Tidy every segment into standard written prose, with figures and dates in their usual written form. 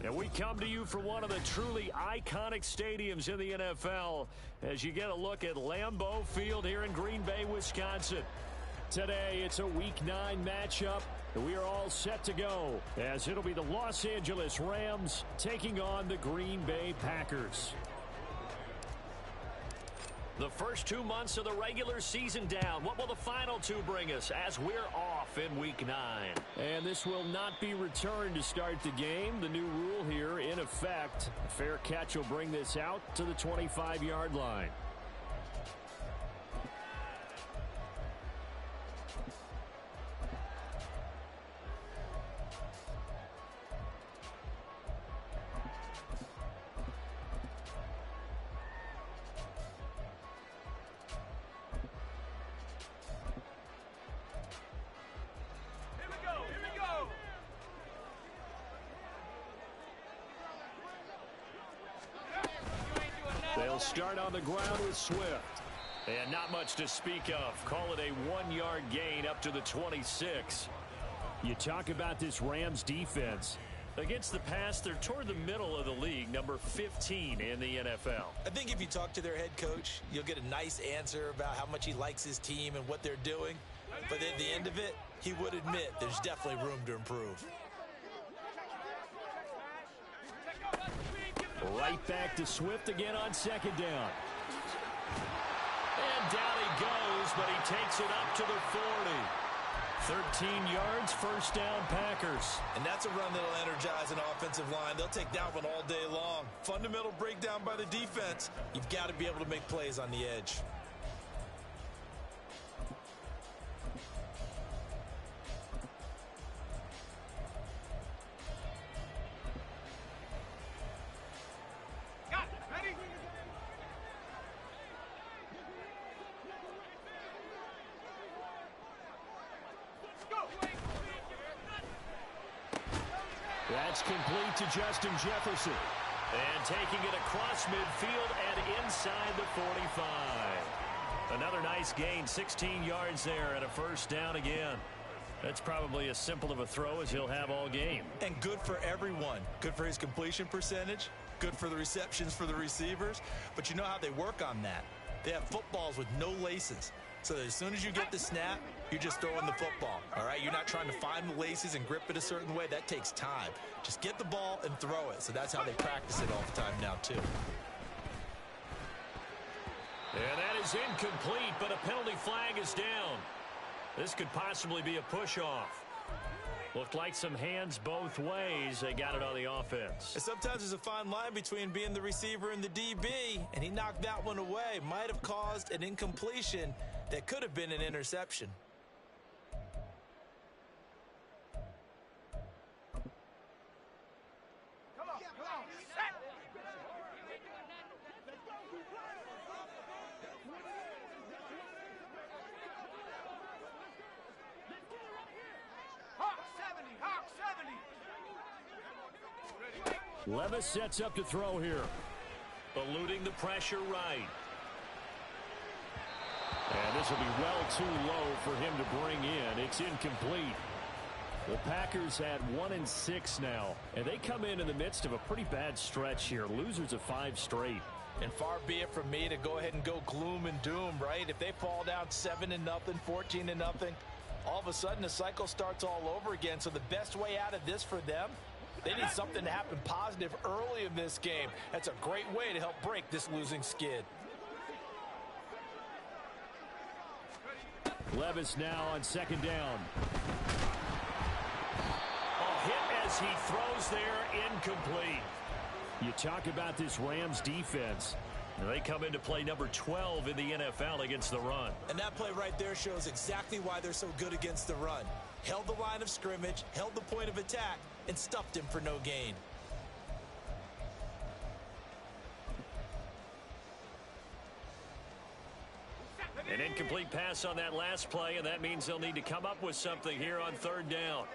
And we come to you from one of the truly iconic stadiums in the NFL as you get a look at Lambeau Field here in Green Bay, Wisconsin. Today, it's a Week 9 matchup, and we are all set to go as it'll be the Los Angeles Rams taking on the Green Bay Packers. The first 2 months of the regular season down. What will the final 2 bring us as we're off in Week 9? And this will not be returned to start the game. The new rule here in effect. A fair catch will bring this out to the 25-yard line. They'll start on the ground with Swift. And not much to speak of. Call it a 1-yard gain up to the 26. You talk about this Rams defense. Against the pass, they're toward the middle of the league, number 15 in the NFL. I think if you talk to their head coach, you'll get a nice answer about how much he likes his team and what they're doing. But at the end of it, he would admit there's definitely room to improve. Right back to Swift again on second down. And down he goes, but he takes it up to the 40. 13 yards, first down, Packers. And that's a run that'll energize an offensive line. They'll take that one all day long. Fundamental breakdown by the defense. You've got to be able to make plays on the edge. That's complete to Justin Jefferson. And taking it across midfield and inside the 45. Another nice gain, 16 yards there and a first down again. That's probably as simple of a throw as he'll have all game. And good for everyone. Good for his completion percentage. Good for the receptions for the receivers. But you know how they work on that. They have footballs with no laces. So that as soon as you get the snap, you're just throwing the football, all right? You're not trying to find the laces and grip it a certain way. That takes time. Just get the ball and throw it. So that's how they practice it all the time now, too. And that is incomplete, but a penalty flag is down. This could possibly be a push-off. Looked like some hands both ways. They got it on the offense. And sometimes there's a fine line between being the receiver and the DB, and he knocked that one away. Might have caused an incompletion that could have been an interception. Come on. Set. Hawk 70. Levis sets up to throw here. Eluding the pressure right. And this will be well too low for him to bring in. It's incomplete. The Packers had 1-6 now, and they come in the midst of a pretty bad stretch here. Losers of 5 straight. And far be it from me to go ahead and go gloom and doom, right? If they fall down 7-0, 14-0, all of a sudden the cycle starts all over again. So the best way out of this for them, they need something to happen positive early in this game. That's a great way to help break this losing skid. Levis now on second down. A hit as he throws there, incomplete. You talk about this Rams defense. They come into play number 12 in the NFL against the run. And that play right there shows exactly why they're so good against the run. Held the line of scrimmage, held the point of attack, and stuffed him for no gain. An incomplete pass on that last play, and that means they'll need to come up with something here on third down.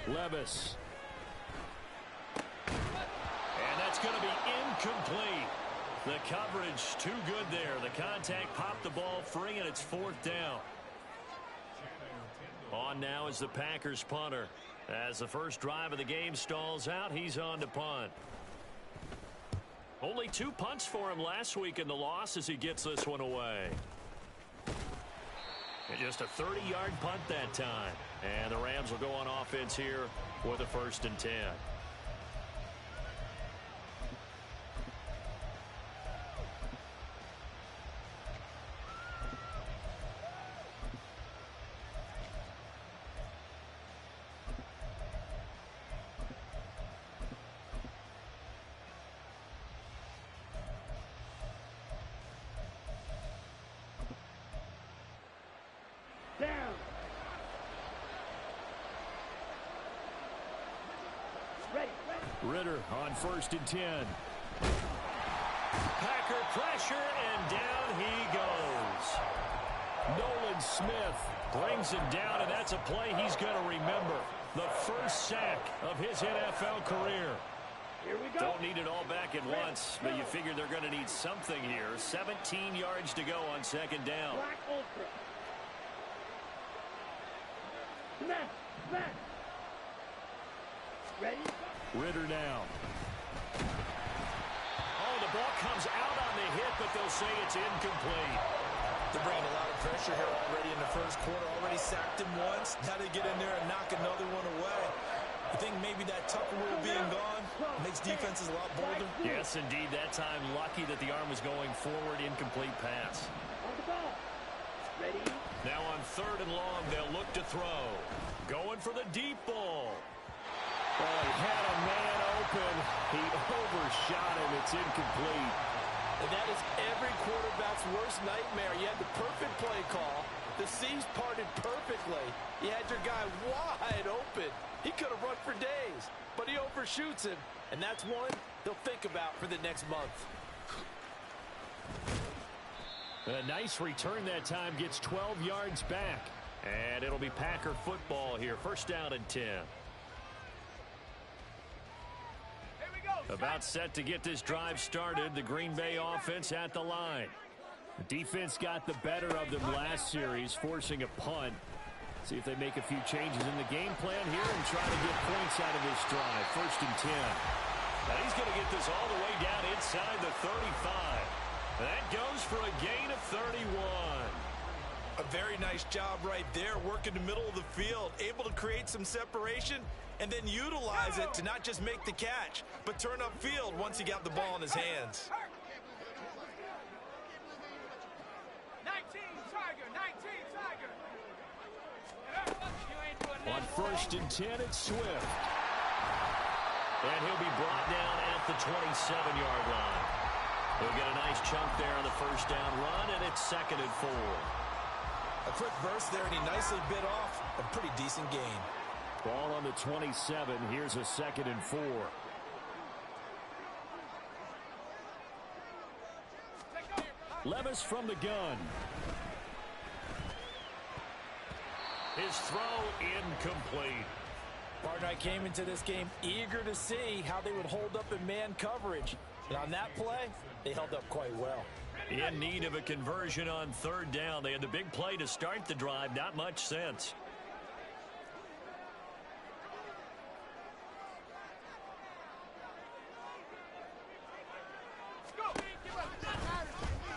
Levis. And that's going to be incomplete. The coverage too good there. The contact popped the ball free, and it's fourth down. On On now is the Packers punter. As the first drive of the game stalls out, he's on to punt. Only 2 punts for him last week in the loss as he gets this one away. And just a 30-yard punt that time. And the Rams will go on offense here with a 1st and 10. Down. Ready. Ritter on 1st and 10. Packer pressure, and down he goes. Nolan Smith brings him down, and that's a play he's going to remember. The first sack of his NFL career. Here we go. Don't need it all back at once, but you figure they're going to need something here. 17 yards to go on 2nd down. Black Ultra. Smash. Ready? Ritter now. Oh, the ball comes out on the hit, but they'll say it's incomplete. They're bringing a lot of pressure here already in the first quarter. Already sacked him once. Now they get in there and knock another one away. I think maybe that Tucker rule being gone makes defenses a lot bolder. Yes, indeed. That time, lucky that the arm was going forward. Incomplete pass. On the ball. Ready? Now on 3rd and long, they'll look to throw. Going for the deep ball. Oh, he had a man open. He overshot him. It's incomplete. And that is every quarterback's worst nightmare. You had the perfect play call. The seams parted perfectly. You had your guy wide open. He could have run for days, but he overshoots him. And that's one they'll think about for the next month. A nice return that time, gets 12 yards back. And it'll be Packer football here. 1st down and 10. Here we go. About set to get this drive started. The Green Bay offense at the line. The defense got the better of them last series, forcing a punt. See if they make a few changes in the game plan here and try to get points out of this drive. 1st and 10. Now he's going to get this all the way down inside the 35. That goes for a gain of 31. A very nice job right there, working the middle of the field, able to create some separation and then utilize it to not just make the catch, but turn upfield once he got the ball in his hands. 19 Tiger. On 1st and 10, it's Swift. And he'll be brought down at the 27-yard line. He'll get a nice chunk there on the 1st down run, and it's 2nd and 4. A quick burst there, and he nicely bit off a pretty decent gain. Ball on the 27. Here's a 2nd and 4. Levis from the gun. His throw incomplete. Partner, I came into this game eager to see how they would hold up in man coverage. And on that play, they held up quite well. In need of a conversion on 3rd down. They had the big play to start the drive. Not much sense.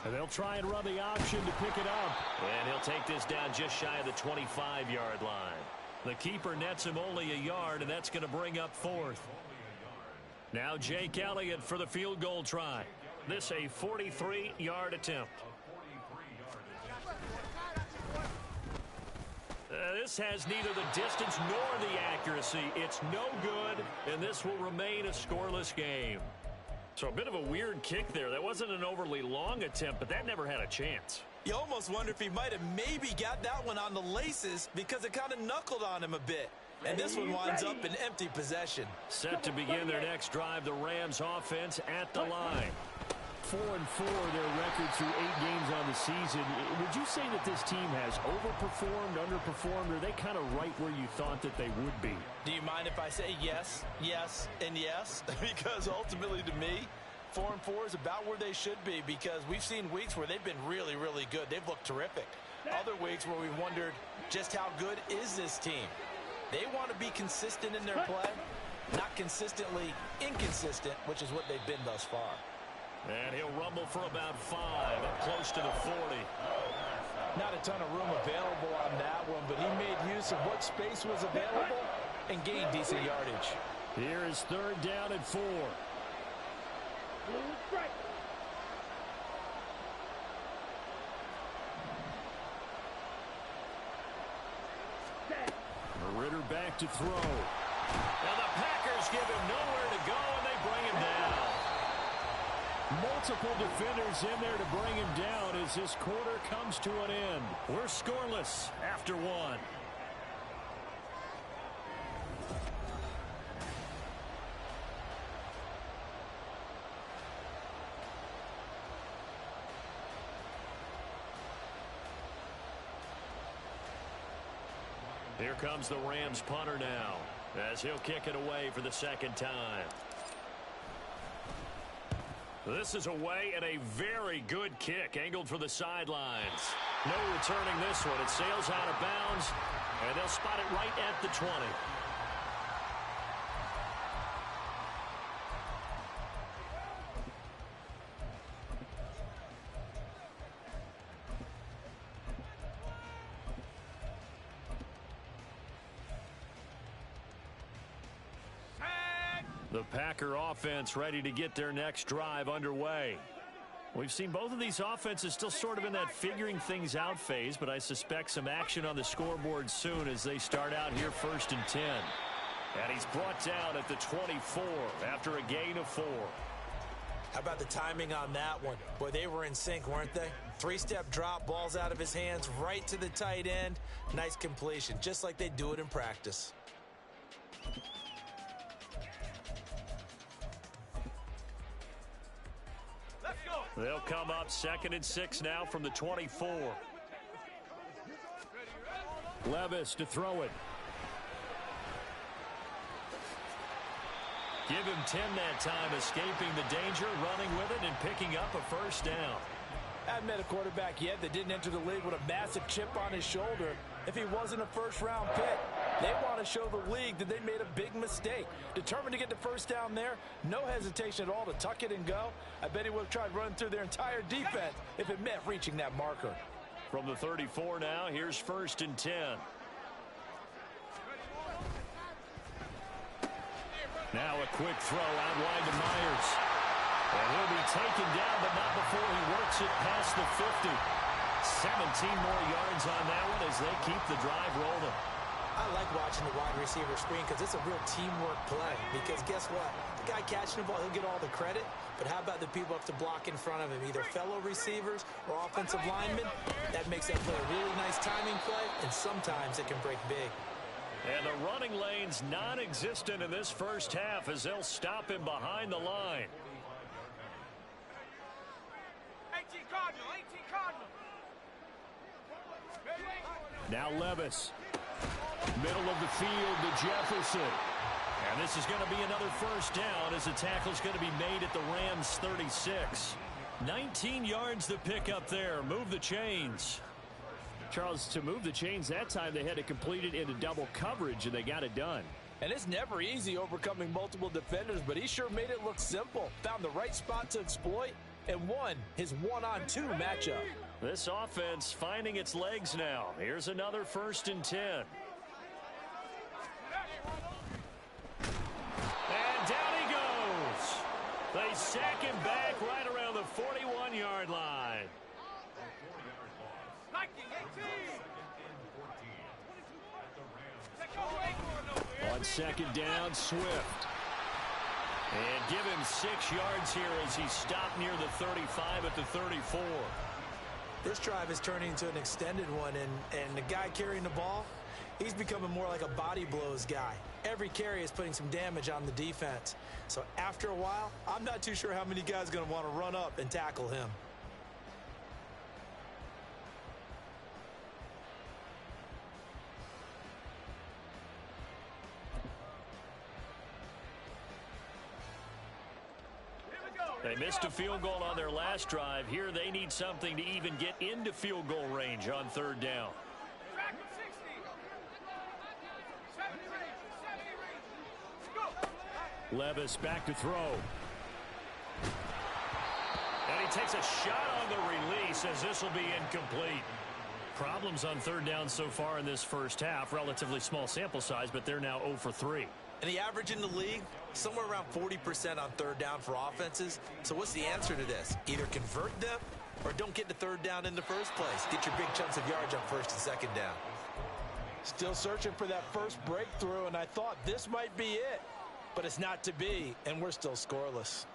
And they'll try and run the option to pick it up. And he'll take this down just shy of the 25-yard line. The keeper nets him only a yard, and that's going to bring up 4th. Now Jake Elliott for the field goal try. This a 43-yard attempt. This has neither the distance nor the accuracy. It's no good, and this will remain a scoreless game. So a bit of a weird kick there. That wasn't an overly long attempt, but that never had a chance. You almost wonder if he might have maybe got that one on the laces because it kind of knuckled on him a bit. And this one winds up in empty possession. Set to begin their next drive, the Rams offense at the line. 4-4, their record through 8 games on the season. Would you say that this team has overperformed, underperformed, or are they kind of right where you thought that they would be? Do you mind if I say yes, yes, and yes? Because ultimately to me, 4-4 is about where they should be because we've seen weeks where they've been really, really good. They've looked terrific. Other weeks where we wondered just how good is this team. They want to be consistent in their play, not consistently inconsistent, which is what they've been thus far. And he'll rumble for about 5, up close to the 40. Not a ton of room available on that one, but he made use of what space was available and gained decent yardage. Here is 3rd down and 4. Ritter back to throw. And the Packers give him nowhere to go, and they bring him down. Multiple defenders in there to bring him down as this quarter comes to an end. We're scoreless after 1. Here comes the Rams punter now, as he'll kick it away for the 2nd time. This is away and a very good kick, angled for the sidelines. No returning this one. It sails out of bounds, and they'll spot it right at the 20. The Packer offense ready to get their next drive underway. We've seen both of these offenses still sort of in that figuring things out phase, but I suspect some action on the scoreboard soon as they start out here 1st and 10. And he's brought down at the 24 after a gain of 4. How about the timing on that one? Boy, they were in sync, weren't they? 3-step drop, balls out of his hands, right to the tight end. Nice completion, just like they do it in practice. They'll come up 2nd and 6 now from the 24. Levis to throw it. Give him 10 that time, escaping the danger, running with it, and picking up a 1st down. I haven't met a quarterback yet that didn't enter the league with a massive chip on his shoulder if he wasn't a 1st-round pick. They want to show the league that they made a big mistake. Determined to get the 1st down there, no hesitation at all to tuck it and go. I bet he would have tried running through their entire defense if it meant reaching that marker. From the 34 now, here's 1st and 10. Now a quick throw out wide to Myers. And he'll be taken down, but not before he works it past the 50. 17 more yards on that one as they keep the drive rolling. I like watching the wide receiver screen because it's a real teamwork play. Because guess what? The guy catching the ball, he'll get all the credit. But how about the people up to block in front of him, either fellow receivers or offensive linemen? That makes that play a really nice timing play, and sometimes it can break big. And the running lane's non-existent in this 1st half as they'll stop him behind the line. 18 Cardinal, 18 Cardinal. Now Levis. Middle of the field to Jefferson. And this is going to be another 1st down as the tackle's going to be made at the Rams 36. 19 yards to pick up there. Move the chains. Charles, to move the chains that time, they had to complete it into double coverage, and they got it done. And it's never easy overcoming multiple defenders, but he sure made it look simple. Found the right spot to exploit and won his 1-on-2 matchup. This offense finding its legs now. Here's another 1st and 10. And down he goes. They sack him back right around the 41-yard line. 19, 18. On 2nd down, Swift. And give him 6 yards here as he stopped near the 35 at the 34. This drive is turning into an extended one, and the guy carrying the ball, he's becoming more like a body blows guy. Every carry is putting some damage on the defense. So after a while, I'm not too sure how many guys are going to want to run up and tackle him. Here we go. They missed a field goal on their last drive. Here they need something to even get into field goal range on third down. Track him 60. 70 range. Go. Levis back to throw. And he takes a shot on the release as this will be incomplete. Problems on third down so far in this first half. Relatively small sample size, but they're now 0 for 3. And the average in the league, somewhere around 40% on third down for offenses. So what's the answer to this? Either convert them or don't get to third down in the first place. Get your big chunks of yards on first and second down. Still searching for that first breakthrough, and I thought this might be it. But it's not to be, and we're still scoreless.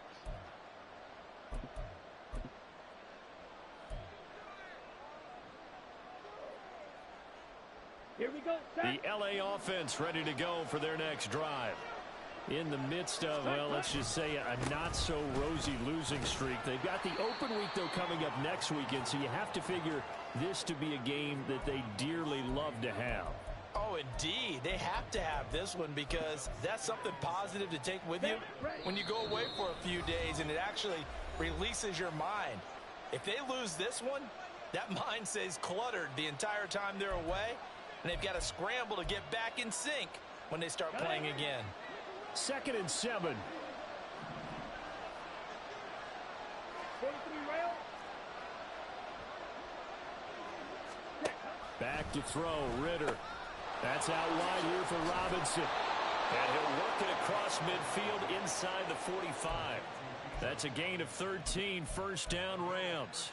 Here we go. The LA offense ready to go for their next drive. In the midst of, well, let's just say a not-so-rosy losing streak. They've got the open week, though, coming up next weekend, so you have to figure this to be a game that they dearly love to have. Oh, indeed. They have to have this one because that's something positive to take with you when you go away for a few days, and it actually releases your mind. If they lose this one, that mind stays cluttered the entire time they're away, and they've got to scramble to get back in sync when they start playing again. 2nd and 7. 43 rail. Back to throw, Ritter. That's out wide here for Robinson. And he'll work it across midfield inside the 45. That's a gain of 13, first down Rams.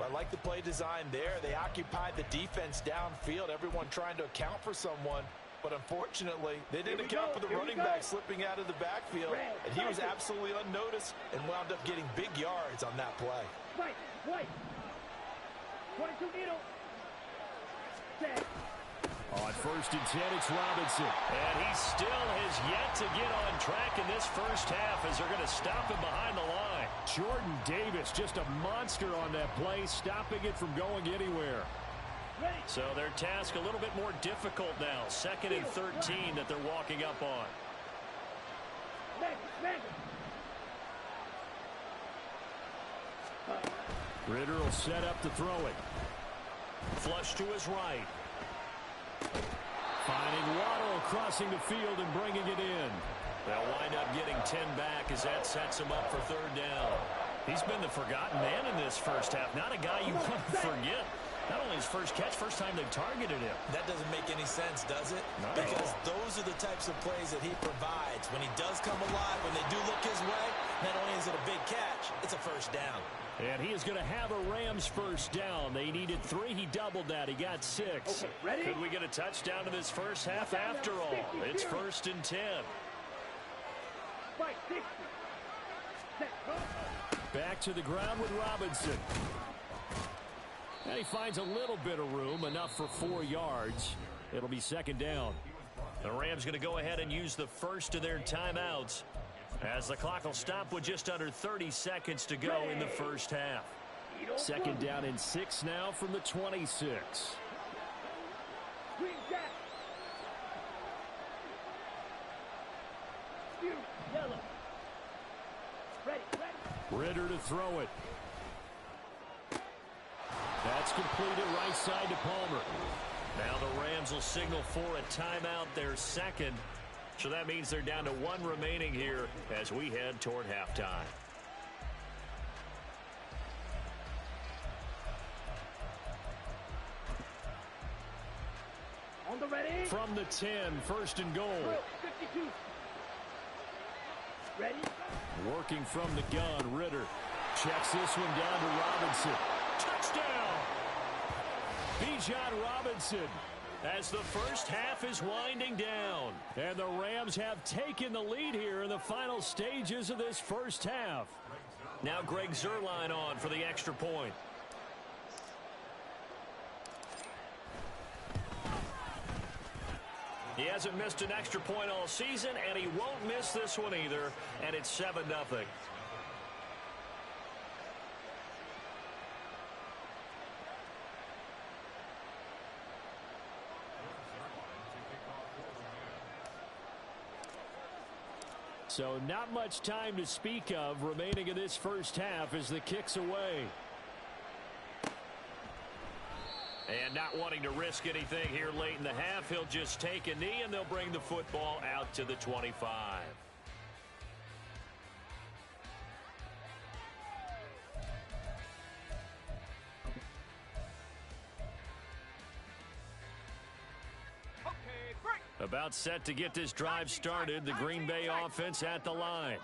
I like the play design there. They occupied the defense downfield, everyone trying to account for someone. But unfortunately, they didn't account for the running back slipping out of the backfield. And he was absolutely unnoticed and wound up getting big yards on that play. White. 22 needle. On 1st and 10, it's Robinson. And he still has yet to get on track in this first half as they're going to stop him behind the line. Jordan Davis, just a monster on that play, stopping it from going anywhere. So their task a little bit more difficult now. 2nd and 13 that they're walking up on. Ritter will set up to throw it. Flush to his right. Finding Waddle crossing the field and bringing it in. They'll wind up getting 10 back as that sets him up for third down. He's been the forgotten man in this first half. Not a guy you want to forget. Not only his first catch, first time they've targeted him. That doesn't make any sense, does it? No. Because those are the types of plays that he provides. When he does come alive, when they do look his way, not only is it a big catch, it's a first down. And he is going to have a Rams first down. They needed 3. He doubled that. He got 6. Okay, ready? Could we get a touchdown in this first half after all? It's 1st and 10. Fight, 60. Set, go. Back to the ground with Robinson. And he finds a little bit of room, enough for 4 yards. It'll be 2nd down. The Rams going to go ahead and use the first of their timeouts as the clock will stop with just under 30 seconds to go in the first half. 2nd down and 6 now from the 26. Green jack. Yellow. Ready. Ritter to throw it. That's completed right side to Palmer. Now the Rams will signal for a timeout, their 2nd. So that means they're down to 1 remaining here as we head toward halftime. On the ready. From the 10, 1st and goal. 52. Ready. Working from the gun, Ritter checks this one down to Robinson. Touchdown! Bijan Robinson, as the first half is winding down. And the Rams have taken the lead here in the final stages of this first half. Now Greg Zuerlein on for the extra point. He hasn't missed an extra point all season, and he won't miss this one either, and it's 7-0. So not much time to speak of remaining in this first half as the kick's away. And not wanting to risk anything here late in the half, he'll just take a knee and they'll bring the football out to the 25. About set to get this drive started, the Green Bay offense at the line.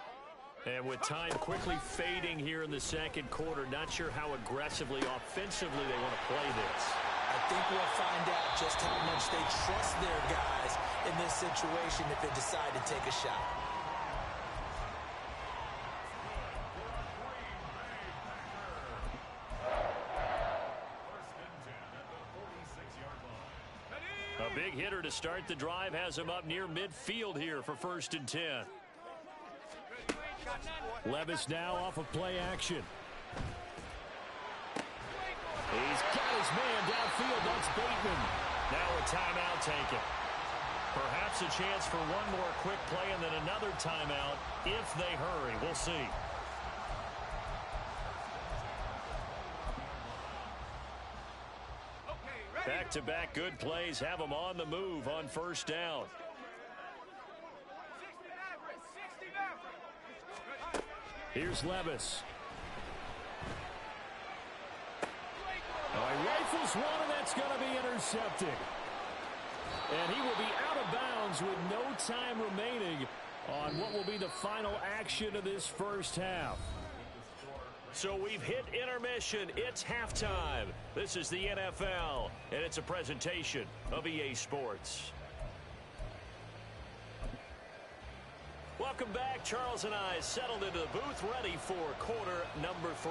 And with time quickly fading here in the second quarter, not sure how aggressively, offensively they want to play this. I think we'll find out just how much they trust their guys in this situation if they decide to take a shot. A big hitter to start the drive has him up near midfield here for 1st and 10. Levis now off of play action. He's got his man downfield. That's Bateman. Now a timeout taken. Perhaps a chance for one more quick play and then another timeout if they hurry. We'll see. Back-to-back good plays have them on the move on 1st down. Here's Levis. He rifles one, and that's going to be intercepted. And he will be out of bounds with no time remaining on what will be the final action of this first half. So we've hit intermission. It's halftime. This is the NFL, and it's a presentation of EA Sports. Welcome back. Charles and I settled into the booth, ready for quarter number 3.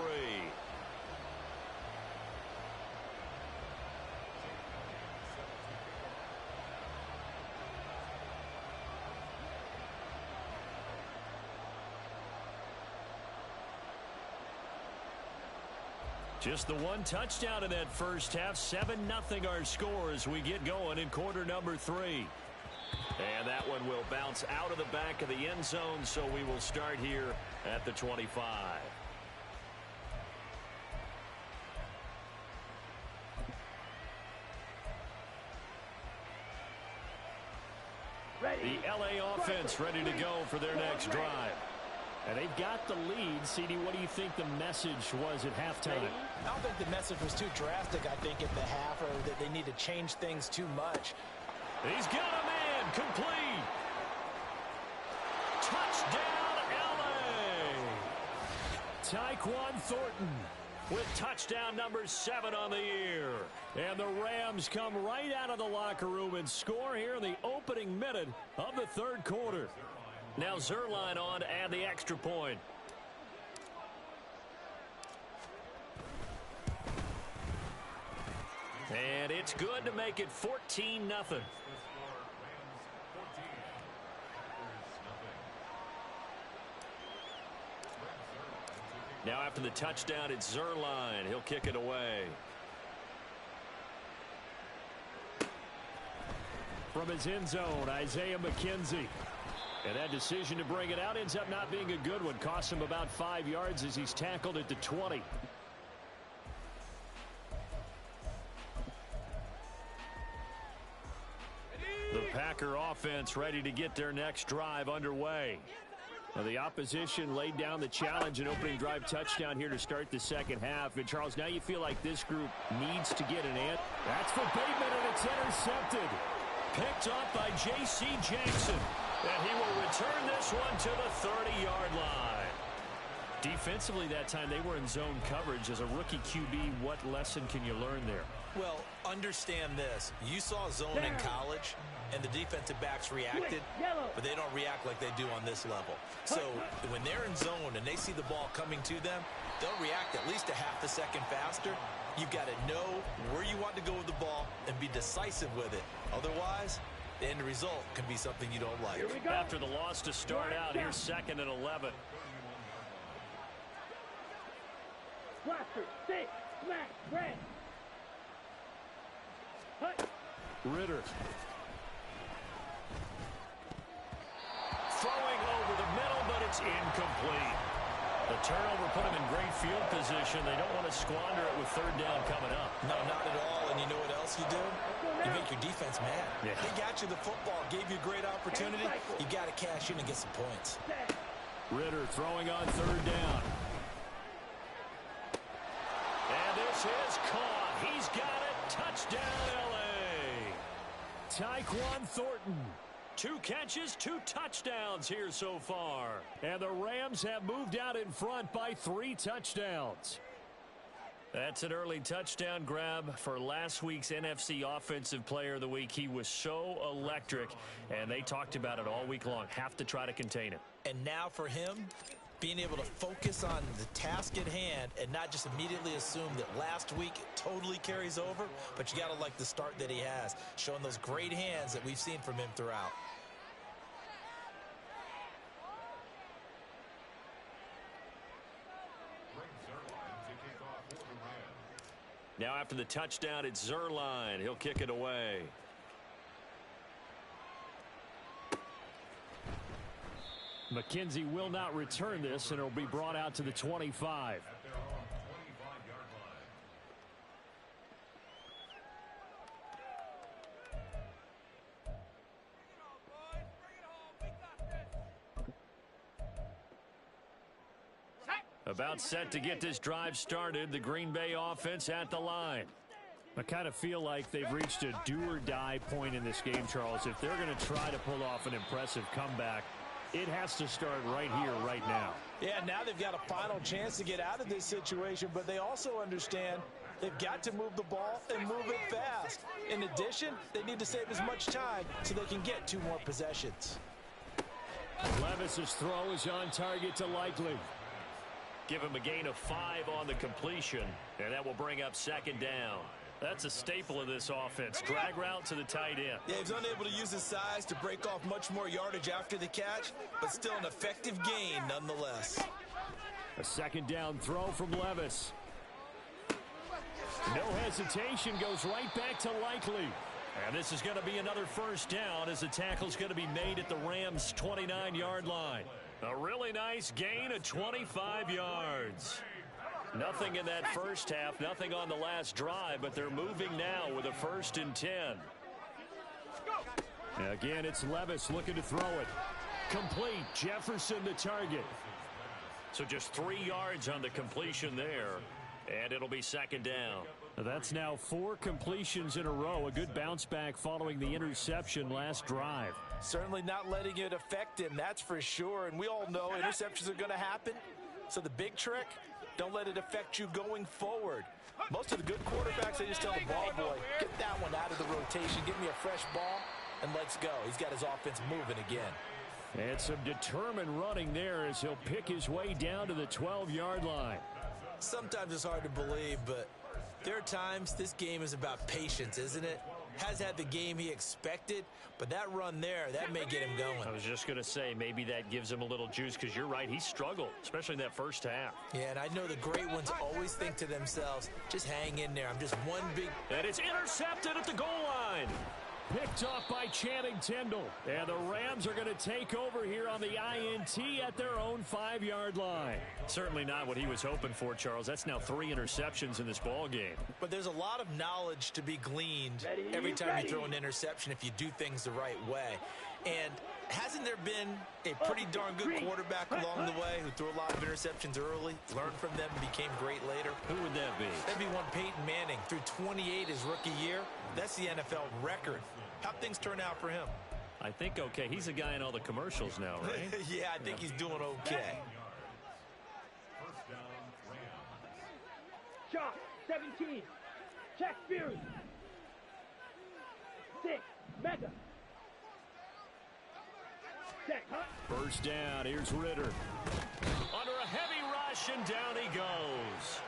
Just the one touchdown in that first half. 7-0 our score as we get going in quarter number 3. And that one will bounce out of the back of the end zone, so we will start here at the 25. The LA offense ready to go for their next drive. And they've got the lead. CD, what do you think the message was at halftime? I don't think the message was too drastic, I think, at the half, or that they need to change things too much. He's got a man complete. Touchdown, LA. Tyquan Thornton with touchdown number 7 on the year. And the Rams come right out of the locker room and score here in the opening minute of the third quarter. Now Zerline on to add the extra point. And it's good to make it 14-0. Now after the touchdown, it's Zerline. He'll kick it away. From his end zone, Isaiah McKenzie. And that decision to bring it out ends up not being a good one. Costs him about 5 yards as he's tackled at the 20. The Packer offense ready to get their next drive underway. Well, the opposition laid down the challenge and opening drive touchdown here to start the second half. And, Charles, now you feel like this group needs to get an answer. That's for Bateman, and it's intercepted. Picked up by J.C. Jackson. And he will return this one to the 30-yard line. Defensively that time, they were in zone coverage. As a rookie QB, what lesson can you learn there? Well, understand this. You saw zone in college, and the defensive backs reacted, but they don't react like they do on this level. So when they're in zone and they see the ball coming to them, they'll react at least a half a second faster. You've got to know where you want to go with the ball and be decisive with it. Otherwise, the end result can be something you don't like. After the loss to start out, here's 2nd and 11. Blaster, stick, smack, red. Ritter. Throwing over the middle. It's incomplete. The turnover put them in great field position. They don't want to squander it with third down coming up. No, not at all. And you know what else you do? You make your defense mad. Yeah. They got you the football, gave you a great opportunity. You got to cash in and get some points. Ritter throwing on third down. And this is caught. He's got it. Touchdown, L.A. Tyquan Thornton. 2 catches, 2 touchdowns here so far. And the Rams have moved out in front by 3 touchdowns. That's an early touchdown grab for last week's NFC Offensive Player of the Week. He was so electric, and they talked about it all week long. Have to try to contain him. And now for him, being able to focus on the task at hand and not just immediately assume that last week totally carries over, but you got to like the start that he has, showing those great hands that we've seen from him throughout. Now after the touchdown, it's Zerline. He'll kick it away. McKenzie will not return this, and it'll be brought out to the 25. About set to get this drive started. The Green Bay offense at the line. I kind of feel like they've reached a do-or-die point in this game, Charles. If they're going to try to pull off an impressive comeback, it has to start right here, right now. Yeah, now they've got a final chance to get out of this situation, but they also understand they've got to move the ball and move it fast. In addition, they need to save as much time so they can get 2 more possessions. Levis's throw is on target to Likely. Give him a gain of 5 on the completion, and that will bring up second down. That's a staple of this offense. Drag route to the tight end. Yeah, he's unable to use his size to break off much more yardage after the catch, but still an effective gain nonetheless. A second down throw from Levis. No hesitation, goes right back to Likely. And this is going to be another first down as the tackle's going to be made at the Rams' 29-yard line. A really nice gain of 25 yards. Nothing in that first half, nothing on the last drive, but they're moving now with a 1st and 10. Again, it's Levis looking to throw it. Complete. Jefferson the target. So just 3 yards on the completion there, and it'll be second down. That's now 4 completions in a row. A good bounce back following the interception last drive. Certainly not letting it affect him, that's for sure. And we all know interceptions are going to happen. So the big trick, don't let it affect you going forward. Most of the good quarterbacks, they just tell the ball boy, get that one out of the rotation, give me a fresh ball, and let's go. He's got his offense moving again. And some determined running there as he'll pick his way down to the 12-yard line. Sometimes it's hard to believe, but there are times this game is about patience, isn't it? Has had the game he expected, but that run there, that may get him going. I was just going to say, maybe that gives him a little juice, because you're right, he struggled, especially in that first half. Yeah, and I know the great ones always think to themselves, just hang in there. I'm just one big... And it's intercepted at the goal line. Picked off by Channing Tindall. And the Rams are going to take over here on the INT at their own 5-yard line. Certainly not what he was hoping for, Charles. That's now 3 interceptions in this ball game. But there's a lot of knowledge to be gleaned every time you throw an interception if you do things the right way. And hasn't there been a pretty darn good quarterback along the way who threw a lot of interceptions early, learned from them, and became great later? Who would that be? That'd be one Peyton Manning. Threw 28 his rookie year. That's the NFL record. How'd things turn out for him? I think okay. He's a guy in all the commercials now, right? Yeah, I think he's doing okay. Shot, 17. Check Fury. 6. Mega. Check, huh? First down. Here's Ritter. Under a heavy rush, and down he goes.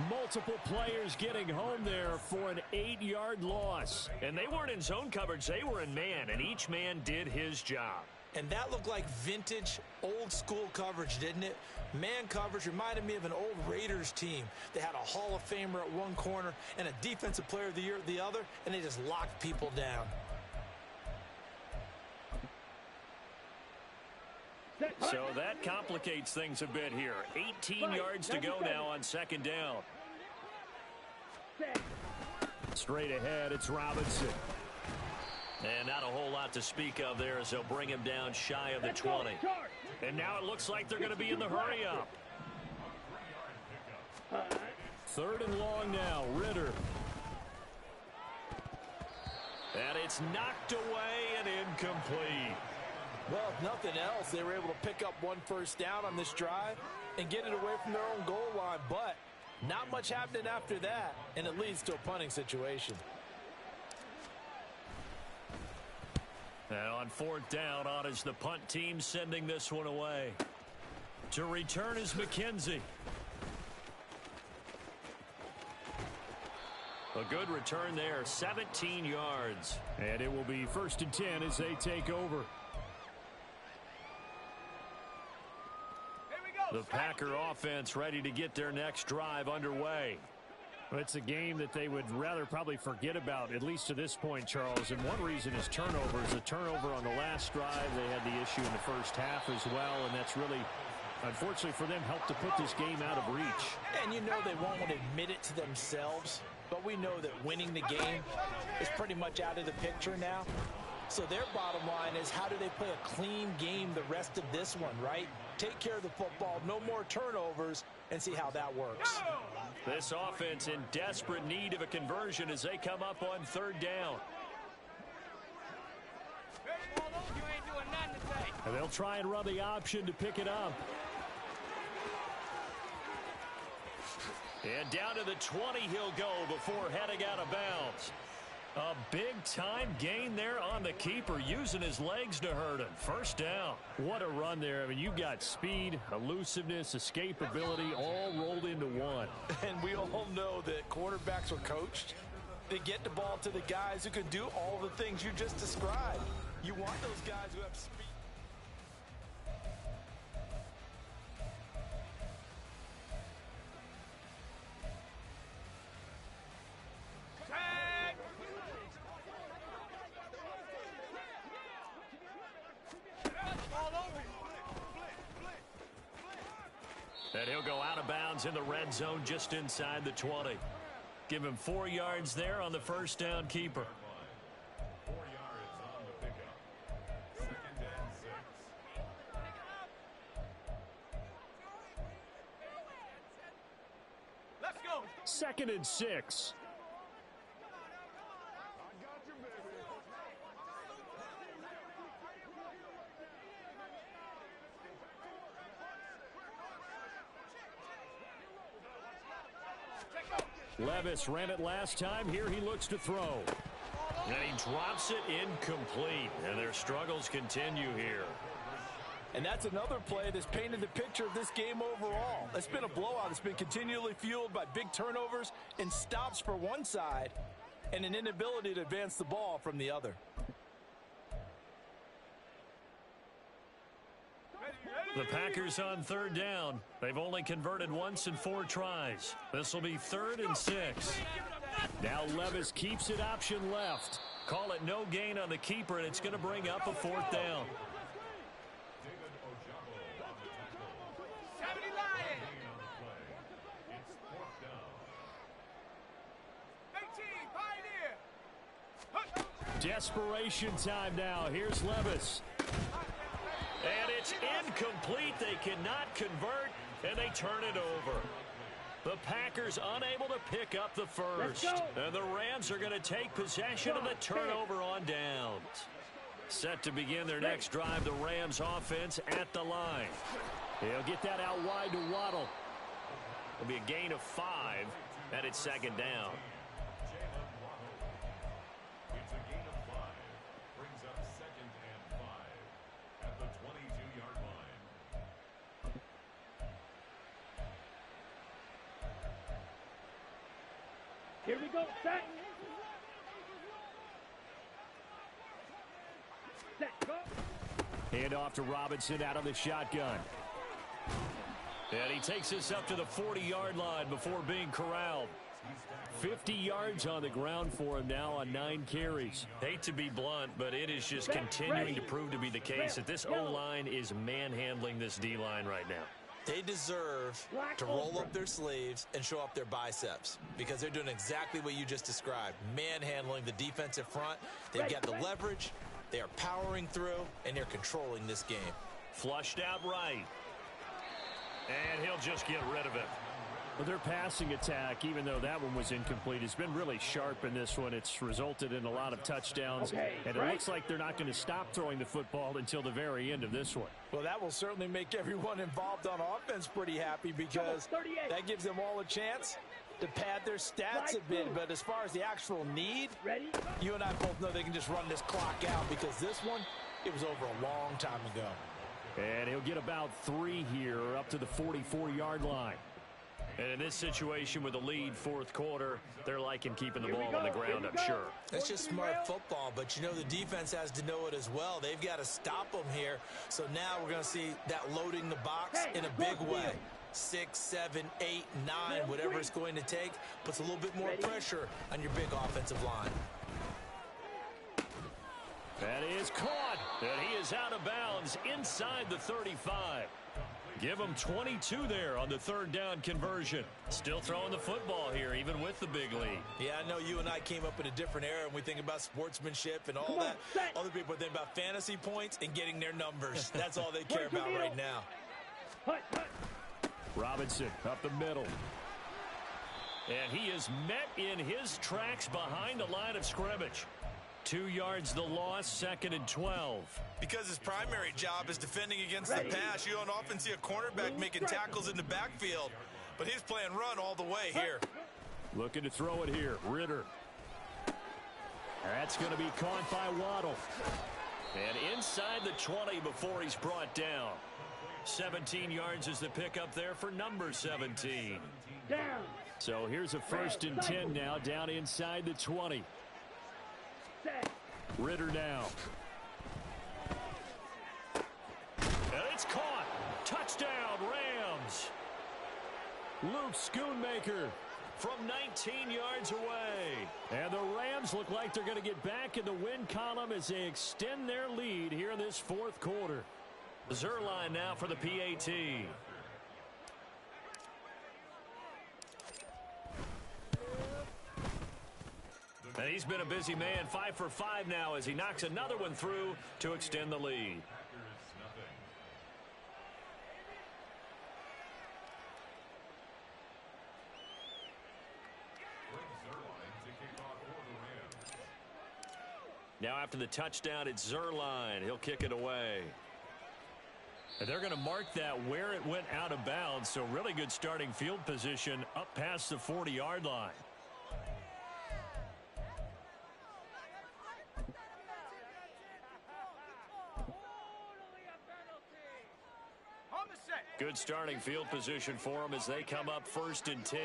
Multiple players getting home there for an 8-yard loss. And they weren't in zone coverage. They were in man, and each man did his job. And that looked like vintage, old-school coverage, didn't it? Man coverage reminded me of an old Raiders team. They had a Hall of Famer at one corner and a Defensive Player of the Year at the other, and they just locked people down. Set So that complicates things a bit here. 18 yards to go now on second down. Straight ahead, it's Robinson. And not a whole lot to speak of there as they'll bring him down shy of the 20. And now it looks like they're going to be in the hurry-up. Third and long now, Ritter. And it's knocked away and incomplete. Well, if nothing else, they were able to pick up one first down on this drive and get it away from their own goal line. But not much happening after that, and it leads to a punting situation. Now on fourth down, on is the punt team sending this one away. To return is McKenzie. A good return there, 17 yards. And it will be 1st and 10 as they take over. The Packer offense ready to get their next drive underway. It's a game that they would rather probably forget about, at least to this point, Charles. And one reason is turnovers. A turnover on the last drive. They had the issue in the first half as well, and that's really, unfortunately for them, helped to put this game out of reach. And you know they won't want to admit it to themselves, but we know that winning the game is pretty much out of the picture now. So their bottom line is, how do they play a clean game the rest of this one, right? Take care of the football, no more turnovers, and see how that works. This offense in desperate need of a conversion as they come up on third down. And they'll try and run the option to pick it up. And down to the 20 he'll go before heading out of bounds. A big-time gain there on the keeper, using his legs to hurt him. First down. What a run there. I mean, you've got speed, elusiveness, escapability, all rolled into one. And we all know that quarterbacks are coached. They get the ball to the guys who can do all the things you just described. You want those guys who have speed. And he'll go out of bounds in the red zone just inside the 20. Give him 4 yards there on the first down keeper. 4 yards on the pickup. 2nd and 6. Let's go. 2nd and 6. Levis ran it last time. Here he looks to throw. And he drops it incomplete. And their struggles continue here. And that's another play that's painted the picture of this game overall. It's been a blowout. It's been continually fueled by big turnovers and stops for one side and an inability to advance the ball from the other. The Packers on third down. They've only converted once in 4 tries. This will be 3rd and 6. Now Levis keeps it option left. Call it no gain on the keeper, and it's going to bring up a 4th down. Desperation time now. Here's Levis. And it's incomplete. They cannot convert, and they turn it over. The Packers unable to pick up the first. And the Rams are going to take possession of the turnover on downs. Set to begin their next drive, the Rams offense at the line. They'll get that out wide to Waddle. It'll be a gain of 5, and it's 2nd down. Here we go, set. Set, go. Hand off to Robinson out of the shotgun. And he takes this up to the 40-yard line before being corralled. 50 yards on the ground for him now on 9 carries. Hate to be blunt, but it is just continuing to prove to be the case that this O-line is manhandling this D-line right now. They deserve to roll up their sleeves and show up their biceps because they're doing exactly what you just described, manhandling the defensive front. They've got the leverage, they are powering through, and they're controlling this game. Flushed out right. And he'll just get rid of it. Well, their passing attack, even though that one was incomplete, has been really sharp in this one. It's resulted in a lot of touchdowns, and it looks like they're not going to stop throwing the football until the very end of this one. Well, that will certainly make everyone involved on offense pretty happy because that gives them all a chance to pad their stats a bit. But as far as the actual need, you and I both know they can just run this clock out because this one, it was over a long time ago. And he'll get about 3 here up to the 44-yard line. And in this situation with the lead fourth quarter, they're liking keeping the ball on the ground, I'm sure. It's just smart football, but you know the defense has to know it as well. They've got to stop them here. So now we're going to see that loading the box in a big way. 6, 7, 8, 9, whatever it's going to take, puts a little bit more pressure on your big offensive line. That is caught, and he is out of bounds inside the 35. Give him 22 there on the third down conversion. Still throwing the football here, even with the big lead. Yeah, I know you and I came up in a different era, and we think about sportsmanship and all that. Other people think about fantasy points and getting their numbers. That's all they care about right now. Robinson up the middle. And he is met in his tracks behind the line of scrimmage. 2 yards the loss, 2nd and 12. Because his primary job is defending against the pass, you don't often see a cornerback making tackles in the backfield. But he's playing run all the way here. Looking to throw it here. Ritter. That's going to be caught by Waddle. And inside the 20 before he's brought down. 17 yards is the pickup there for number 17. Down. So here's a 1st and 10 now down inside the 20. Ritter now. And it's caught. Touchdown, Rams. Luke Schoonmaker from 19 yards away. And the Rams look like they're going to get back in the win column as they extend their lead here in this fourth quarter. Zerline now for the PAT. And he's been a busy man, 5 for 5 now as he knocks another one through to extend the lead. Now after the touchdown, it's Zerline. He'll kick it away. And they're going to mark that where it went out of bounds, so really good starting field position up past the 40-yard line. Good starting field position for them as they come up 1st and 10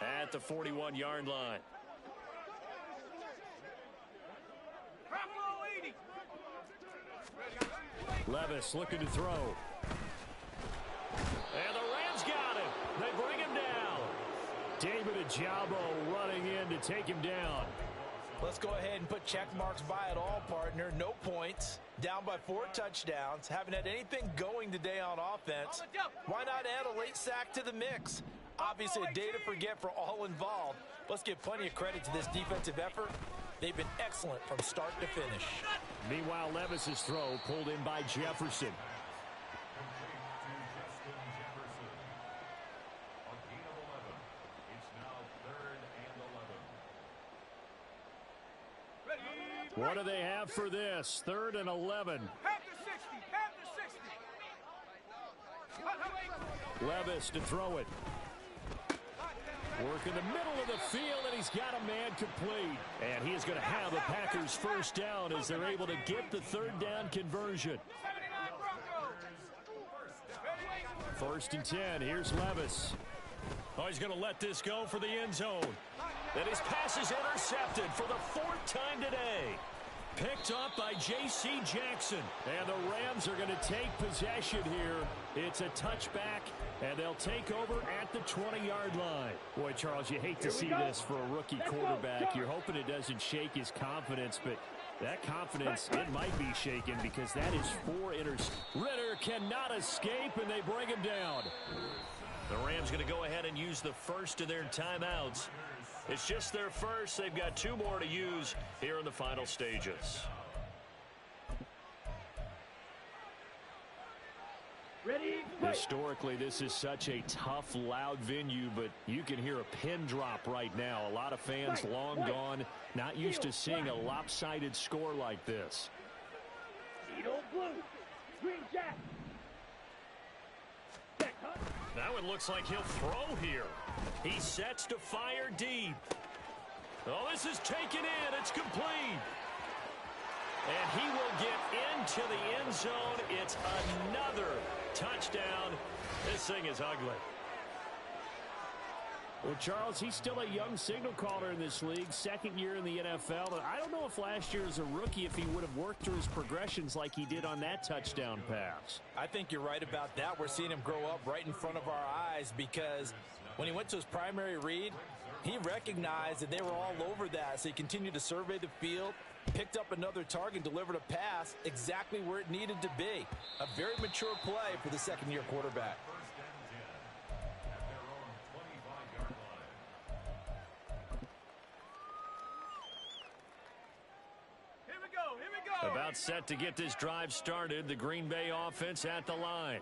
at the 41-yard line. Levis looking to throw. And the Rams got him. They bring him down. David Ajabo running in to take him down. Let's go ahead and put check marks by it all, partner. No points. Down by 4 touchdowns. Haven't had anything going today on offense. Why not add a late sack to the mix? Obviously a day to forget for all involved. Let's give plenty of credit to this defensive effort. They've been excellent from start to finish. Meanwhile, Levis's throw pulled in by Jefferson. What do they have for this? 3rd and 11. Levis to throw it. Work in the middle of the field, and he's got a man complete. And he is going to have the Packers first down as they're able to get the 3rd down conversion. 1st and 10. Here's Levis. Oh, he's going to let this go for the end zone. And his pass is intercepted for the 4th time today. Picked up by J.C. Jackson. And the Rams are going to take possession here. It's a touchback, and they'll take over at the 20-yard line. Boy, Charles, you hate to see this for a rookie quarterback. You're hoping it doesn't shake his confidence, but that confidence, it might be shaken because that is 4 interceptions. Ritter cannot escape, and they bring him down. The Rams going to go ahead and use the first of their timeouts. It's just their first. They've got 2 more to use here in the final stages. Ready? Historically, this is such a tough, loud venue, but you can hear a pin drop right now. A lot of fans long gone, not used to seeing a lopsided score like this. Edo blue. Green jack. Now it looks like he'll throw here. He sets to fire deep. Oh, this is taken in. It's complete. And he will get into the end zone. It's another touchdown. This thing is ugly. Well, Charles, he's still a young signal caller in this league, second year in the NFL. And I don't know if last year as a rookie, if he would have worked through his progressions like he did on that touchdown pass. I think you're right about that. We're seeing him grow up right in front of our eyes because when he went to his primary read, he recognized that they were all over that. So he continued to survey the field, picked up another target, delivered a pass exactly where it needed to be. A very mature play for the second-year quarterback. About set to get this drive started. The Green Bay offense at the line.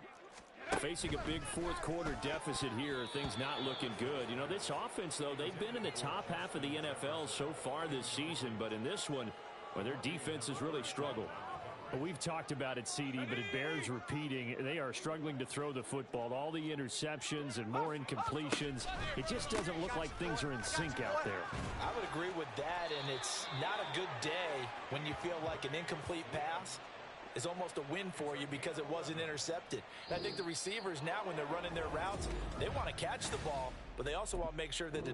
Facing a big fourth quarter deficit here, things not looking good. You know, this offense, though, they've been in the top half of the NFL so far this season, but in this one, well, their defense has really struggled. Well, we've talked about it, CD, but it bears repeating. They are struggling to throw the football. All the interceptions and more incompletions. It just doesn't look like things are in sync out there. I would agree with that, and it's not a good day when you feel like an incomplete pass is almost a win for you because it wasn't intercepted. And I think the receivers now, when they're running their routes, they want to catch the ball, but they also want to make sure that the